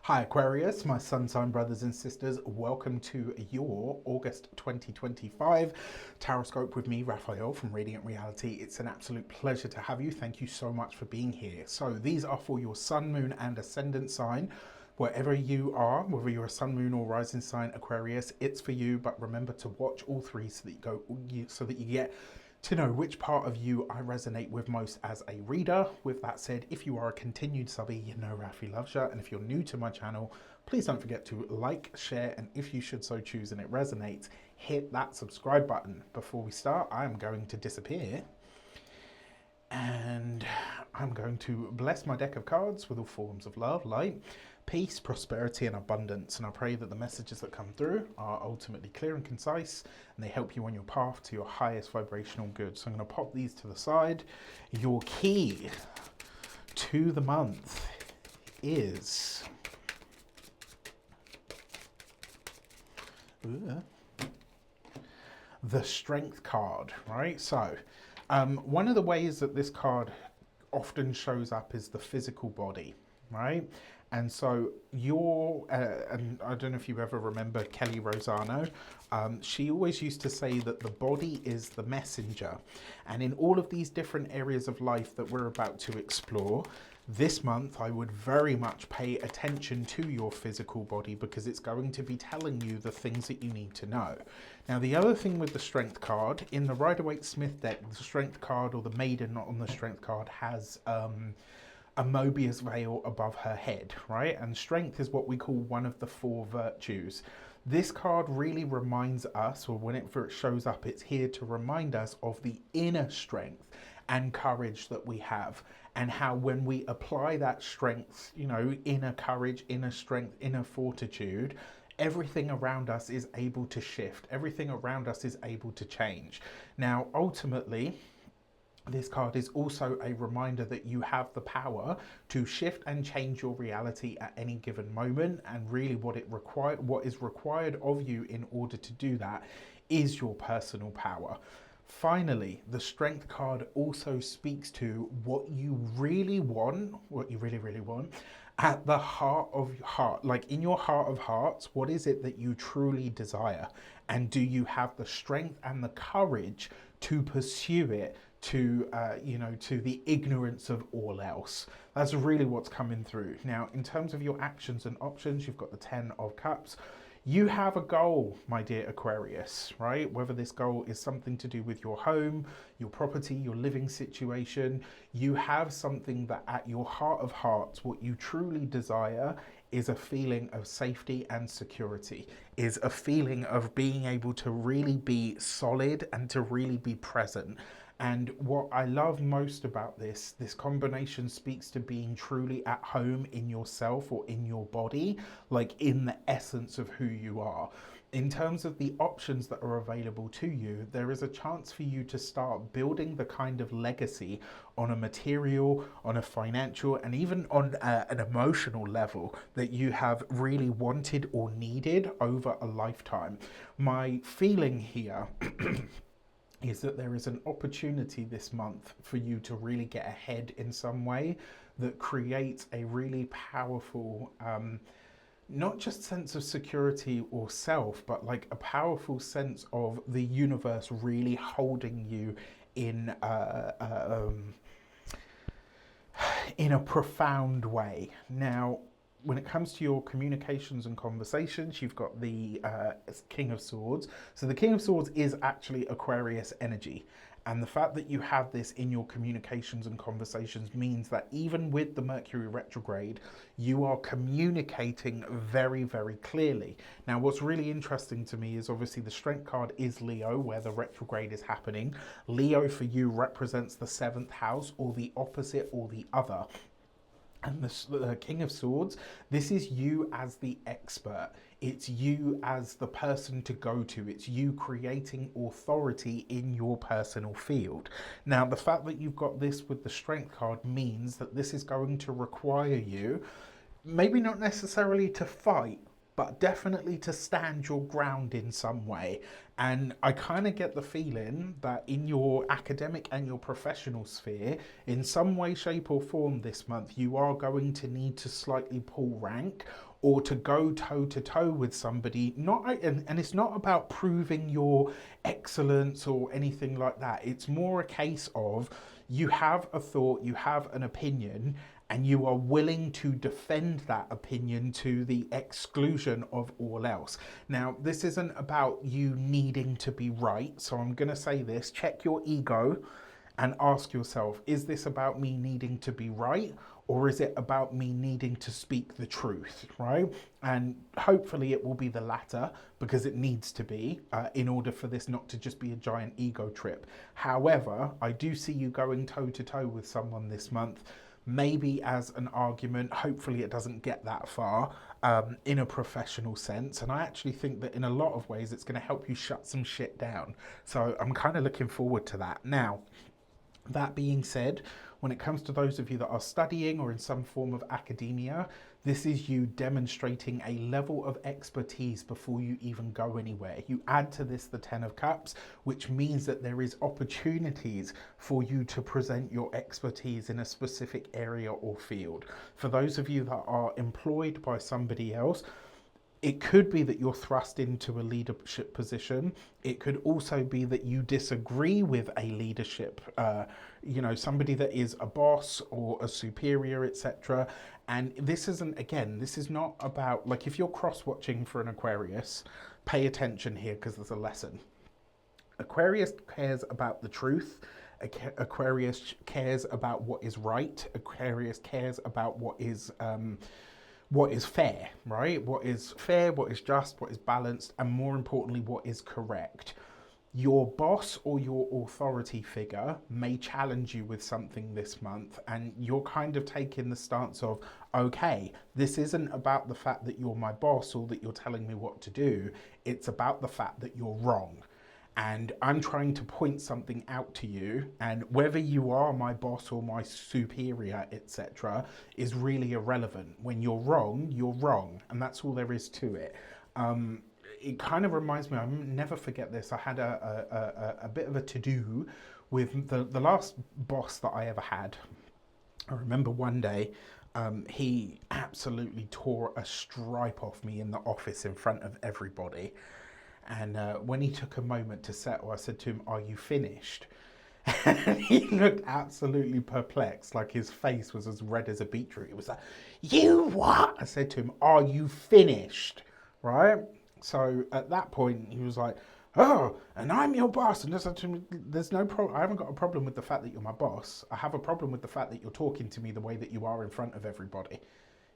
Hi Aquarius, my sun sign brothers and sisters, welcome to your August 2025 Taroscope with me, Raphael from Radiant Reality. It's an absolute pleasure to have you. Thank you so much for being here. So these are for your sun, moon and ascendant sign. Wherever you are, whether you're a sun, moon or rising sign Aquarius, it's for you, but remember to watch all three so that you get to know which part of you I resonate with most as a reader. With that said, if you are a continued subby, you know Rafi loves you. And if you're new to my channel, please don't forget to like, share, and if you should so choose and it resonates, hit that subscribe button. Before we start, I am going to disappear and I'm going to bless my deck of cards with all forms of love, light, peace, prosperity, and abundance. And I pray that the messages that come through are ultimately clear and concise, and they help you on your path to your highest vibrational good. So I'm going to pop these to the side. Your key to the month is the Strength card, right? So one of the ways that this card often shows up is the physical body, right? And so and I don't know if you ever remember Kelly Rosano, she always used to say that the body is the messenger. And in all of these different areas of life that we're about to explore, this month I would very much pay attention to your physical body because it's going to be telling you the things that you need to know. Now the other thing with the Strength card, in the Rider-Waite-Smith deck, the Strength card or the Maiden not on the Strength card has a Mobius veil above her head, right? And strength is what we call one of the four virtues. This card really reminds us, or when it first shows up, it's here to remind us of the inner strength and courage that we have, and how when we apply that strength, you know, inner courage, inner strength, inner fortitude, everything around us is able to shift, everything around us is able to change. Now, ultimately, this card is also a reminder that you have the power to shift and change your reality at any given moment, and really what is required of you in order to do that is your personal power. Finally, the Strength card also speaks to what you really want, at the heart of your heart, like in your heart of hearts. What is it that you truly desire? And do you have the strength and the courage to pursue it to to the ignorance of all else? That's really what's coming through. Now, in terms of your actions and options, you've got the 10 of Cups. You have a goal, my dear Aquarius, right? Whether this goal is something to do with your home, your property, your living situation, you have something that at your heart of hearts, what you truly desire is a feeling of safety and security, is a feeling of being able to really be solid and to really be present. And what I love most about this combination speaks to being truly at home in yourself or in your body, like in the essence of who you are. In terms of the options that are available to you, there is a chance for you to start building the kind of legacy on a material, on a financial, and even on an emotional level that you have really wanted or needed over a lifetime. My feeling here is that there is an opportunity this month for you to really get ahead in some way that creates a really powerful, not just sense of security or self, but like a powerful sense of the universe really holding you in a profound way. Now, when it comes to your communications and conversations, you've got the King of Swords. So the King of Swords is actually Aquarius energy. And the fact that you have this in your communications and conversations means that even with the Mercury retrograde, you are communicating very, very clearly. Now, what's really interesting to me is obviously the Strength card is Leo, where the retrograde is happening. Leo for you represents the 7th house, or the opposite, or the other. And the King of Swords, this is you as the expert. It's you as the person to go to. It's you creating authority in your personal field. Now, the fact that you've got this with the Strength card means that this is going to require you, maybe not necessarily to fight, but definitely to stand your ground in some way. And I kind of get the feeling that in your academic and your professional sphere, in some way, shape, or form this month, you are going to need to slightly pull rank or to go toe to toe with somebody. And it's not about proving your excellence or anything like that. It's more a case of you have a thought, you have an opinion, and you are willing to defend that opinion to the exclusion of all else. Now, this isn't about you needing to be right, so I'm going to say this: check your ego and ask yourself, is this about me needing to be right, or is it about me needing to speak the truth, right? And hopefully it will be the latter, because it needs to be, in order for this not to just be a giant ego trip. However, I do see you going toe to toe with someone this month, maybe as an argument. Hopefully it doesn't get that far, in a professional sense. And I actually think that in a lot of ways it's going to help you shut some shit down. So I'm kind of looking forward to that. Now, that being said, when it comes to those of you that are studying or in some form of academia, this is you demonstrating a level of expertise before you even go anywhere. You add to this the Ten of Cups, which means that there is opportunities for you to present your expertise in a specific area or field. For those of you that are employed by somebody else, it could be that you're thrust into a leadership position. It could also be that you disagree with a leadership, somebody that is a boss or a superior, etc. And this isn't, again, this is not about, like, if you're cross-watching for an Aquarius, pay attention here because there's a lesson. Aquarius cares about the truth. Aquarius cares about what is right. Aquarius cares about what is fair, right? What is fair, what is just, what is balanced, and more importantly, what is correct. Your boss or your authority figure may challenge you with something this month, and you're kind of taking the stance of, okay, this isn't about the fact that you're my boss or that you're telling me what to do. It's about the fact that you're wrong. And I'm trying to point something out to you, and whether you are my boss or my superior, etc., is really irrelevant. When you're wrong, and that's all there is to it. It kind of reminds me, I'll never forget this, I had a bit of a to-do with the last boss that I ever had. I remember one day, he absolutely tore a stripe off me in the office in front of everybody. And when he took a moment to settle, I said to him, "Are you finished?" And he looked absolutely perplexed, like his face was as red as a beetroot. It was like, "You what?" I said to him, "Are you finished?" Right? So at that point, he was like, "Oh, and I'm your boss." And I said to him, "There's no problem. I haven't got a problem with the fact that you're my boss. I have a problem with the fact that you're talking to me the way that you are in front of everybody.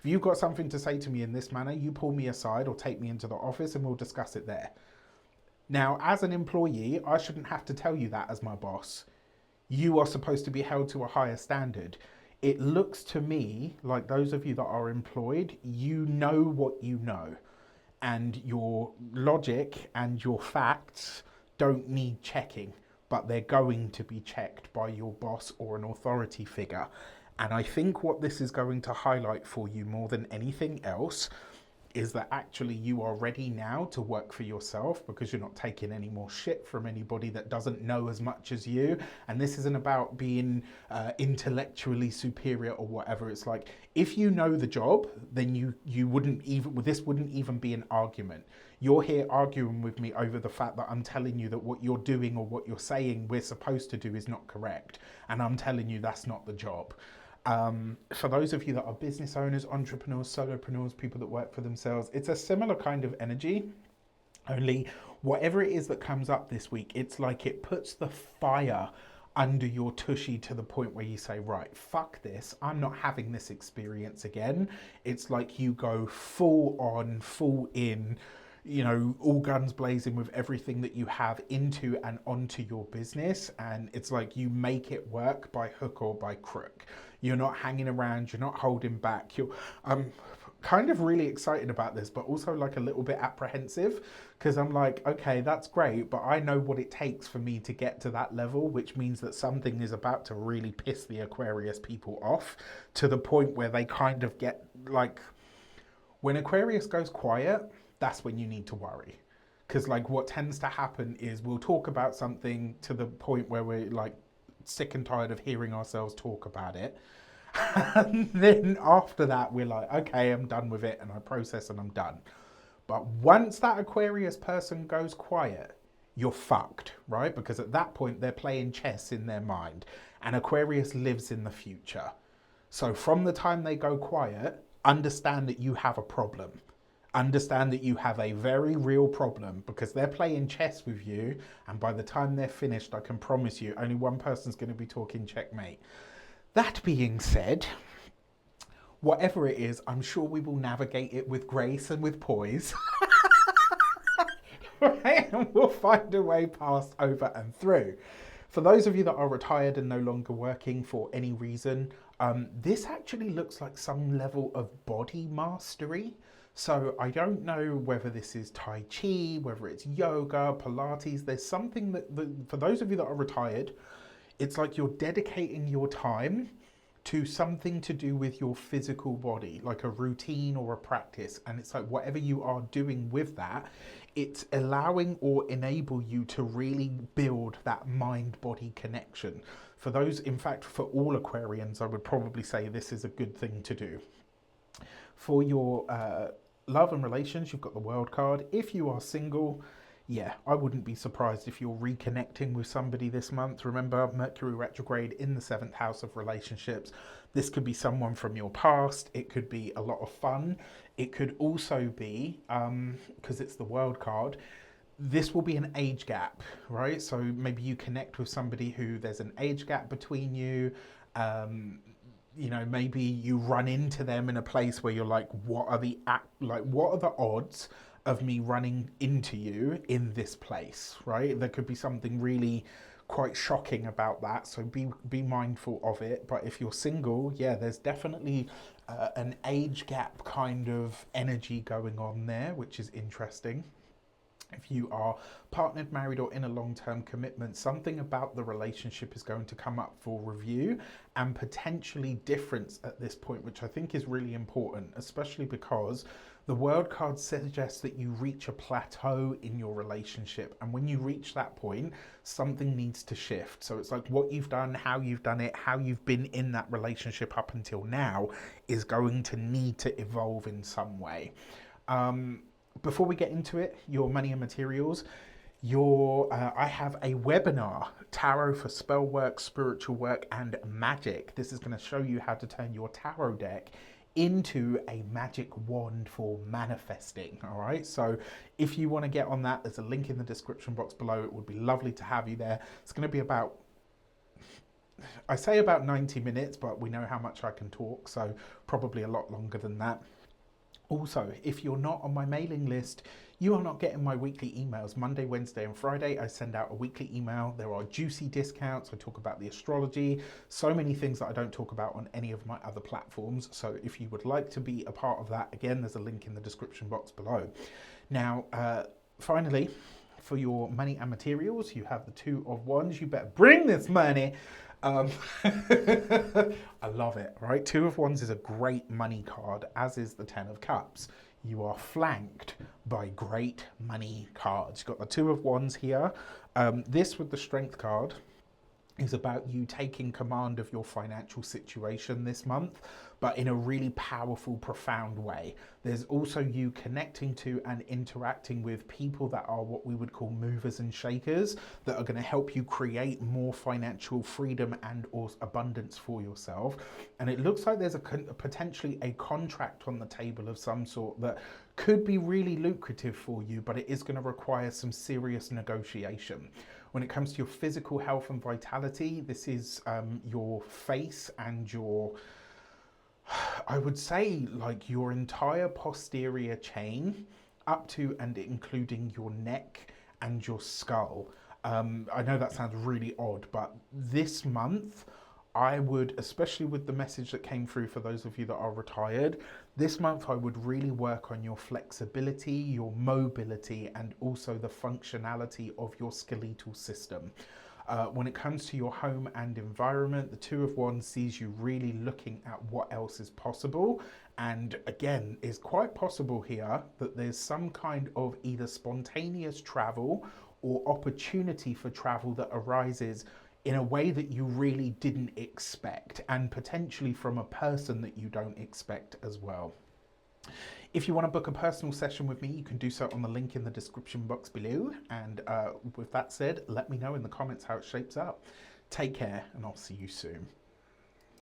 If you've got something to say to me in this manner, you pull me aside or take me into the office and we'll discuss it there. Now, as an employee, I shouldn't have to tell you that as my boss. You are supposed to be held to a higher standard. It looks to me like those of you that are employed, you know what you know. And your logic and your facts don't need checking, but they're going to be checked by your boss or an authority figure. And I think what this is going to highlight for you more than anything else is that actually you are ready now to work for yourself, because you're not taking any more shit from anybody that doesn't know as much as you. And this isn't about being intellectually superior or whatever. It's like, if you know the job, then you wouldn't even, this wouldn't even be an argument. You're here arguing with me over the fact that I'm telling you that what you're doing or what you're saying we're supposed to do is not correct. And I'm telling you that's not the job. For those of you that are business owners, entrepreneurs, solopreneurs, people that work for themselves, it's a similar kind of energy, only whatever it is that comes up this week, it's like it puts the fire under your tushy to the point where you say, right, fuck this, I'm not having this experience again. It's like you go full on, full in, all guns blazing with everything that you have into and onto your business. And it's like you make it work by hook or by crook. You're not hanging around, you're not holding back. I'm kind of really excited about this, but also like a little bit apprehensive, because I'm like, okay, that's great, but I know what it takes for me to get to that level, which means that something is about to really piss the Aquarius people off to the point where they kind of get like, When Aquarius goes quiet, that's when you need to worry. Because like what tends to happen is we'll talk about something to the point where we're like sick and tired of hearing ourselves talk about it. And then after that, we're like, okay, I'm done with it, and I process and I'm done. But once that Aquarius person goes quiet, you're fucked, right? Because at that point, they're playing chess in their mind, and Aquarius lives in the future. So from the time they go quiet, understand that you have a problem. Understand that you have a very real problem because they're playing chess with you, and by the time they're finished, I can promise you, only one person's going to be talking checkmate. That being said, whatever it is, I'm sure we will navigate it with grace and with poise. Right? And we'll find a way past, over, and through. For those of you that are retired and no longer working for any reason, this actually looks like some level of body mastery. So I don't know whether this is Tai Chi, whether it's yoga, Pilates. There's something that for those of you that are retired, it's like you're dedicating your time to something to do with your physical body, like a routine or a practice. And it's like whatever you are doing with that, it's allowing or enable you to really build that mind-body connection. For those, in fact, for all Aquarians, I would probably say this is a good thing to do. For your love and relations, you've got the World card. If you are single, yeah, I wouldn't be surprised if you're reconnecting with somebody this month. Remember, Mercury retrograde in the 7th house of relationships. This could be someone from your past. It could be a lot of fun. It could also be, because it's the World card, this will be an age gap, right? So maybe you connect with somebody who there's an age gap between you. You know, maybe you run into them in a place where you're like, what are the odds of me running into you in this place, right? There could be something really quite shocking about that, so be mindful of it. But if you're single, yeah, there's definitely an age gap kind of energy going on there, which is interesting. If you are partnered, married, or in a long-term commitment, something about the relationship is going to come up for review and potentially difference at this point, which I think is really important, especially because the World card suggests that you reach a plateau in your relationship. And when you reach that point, something needs to shift. So it's like what you've done, how you've done it, how you've been in that relationship up until now is going to need to evolve in some way. Before we get into it, your money and materials, I have a webinar, Tarot for spell work, spiritual work, and magic. This is going to show you how to turn your tarot deck into a magic wand for manifesting. All right, so if you want to get on that, there's a link in the description box below. It would be lovely to have you there. It's going to be about, I say about 90 minutes, but we know how much I can talk, so probably a lot longer than that. Also, if you're not on my mailing list, you are not getting my weekly emails. Monday, Wednesday, and Friday, I send out a weekly email. There are juicy discounts. I talk about the astrology, so many things that I don't talk about on any of my other platforms. So if you would like to be a part of that, again, there's a link in the description box below. Now, finally, for your money and materials, you have the Two of Wands. You better bring this money. I love it, right? Two of Wands is a great money card, as is the Ten of Cups. You are flanked by great money cards. You've got the Two of Wands here. This with the Strength card is about you taking command of your financial situation this month, but in a really powerful, profound way. There's also you connecting to and interacting with people that are what we would call movers and shakers, that are going to help you create more financial freedom and or abundance for yourself. And it looks like there's potentially a contract on the table of some sort that could be really lucrative for you, but it is going to require some serious negotiation. When it comes to your physical health and vitality, this is your face and your, I would say, like your entire posterior chain up to and including your neck and your skull. I know that sounds really odd, but this month, I would, especially with the message that came through for those of you that are retired, this month I would really work on your flexibility, your mobility, and also the functionality of your skeletal system. When it comes to your home and environment, the Two of Wands sees you really looking at what else is possible And again, it's quite possible here that there's some kind of either spontaneous travel or opportunity for travel that arises in a way that you really didn't expect, and potentially from a person that you don't expect as well. If you want to book a personal session with me, you can do so on the link in the description box below. And with that said, let me know in the comments how it shapes up. Take care, and I'll see you soon.